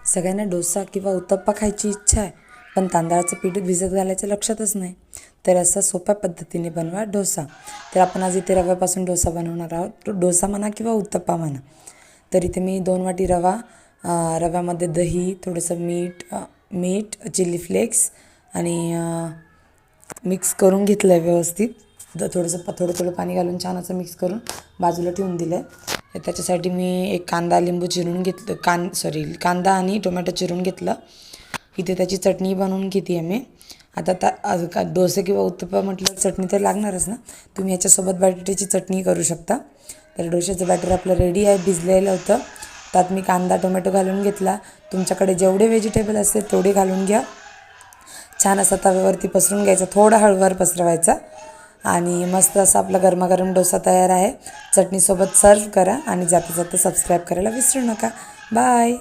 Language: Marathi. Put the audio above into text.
सगळ्यांना डोसा किंवा उत्तप्पा खायची इच्छा आहे, पण तांदळाचं पीठ भिजत घालायचं लक्षातच नाही. तर असा सोप्या पद्धतीने बनवा डोसा. तर आपण आज इथे रव्यापासून डोसा बनवणार आहोत. तो डोसा म्हणा किंवा उत्तप्पा म्हणा. तर इथे मी 2 वाटी रवा, रव्यामध्ये दही, थोडंसं मीठ चिली फ्लेक्स आणि मिक्स करून घेतलं आहे व्यवस्थित. थोडं थोडं पाणी घालून छान असं मिक्स करून बाजूला ठेवून दिलं आहे. त्याच्यासाठी मी एक कांदा लिंबू चिरून घेतलं, कांदा आणि टोमॅटो चिरून घेतलं. इथे त्याची चटणी बनवून घेते आहे मी. आता डोसे किंवा उत्तप्पा म्हटलं चटणी तर लागणारच ना. तुम्ही याच्यासोबत बटाट्याची चटणी करू शकता. तर डोशाचं बॅटर आपलं रेडी आहे, भिजलेलं होतं. त्यात मी कांदा टोमॅटो घालून घेतला. तुमच्याकडे जेवढे व्हेजिटेबल असतील तेवढे घालून घ्या. छान असा तव्यावरती पसरून घ्यायचा, थोडा हळूवार पसरवायचा आणि मस्त असा आपला गरमागरम डोसा तयार आहे. चटणीसोबत सर्व करा आणि जाता जाता सबस्क्राईब करायला विसरू नका. बाय.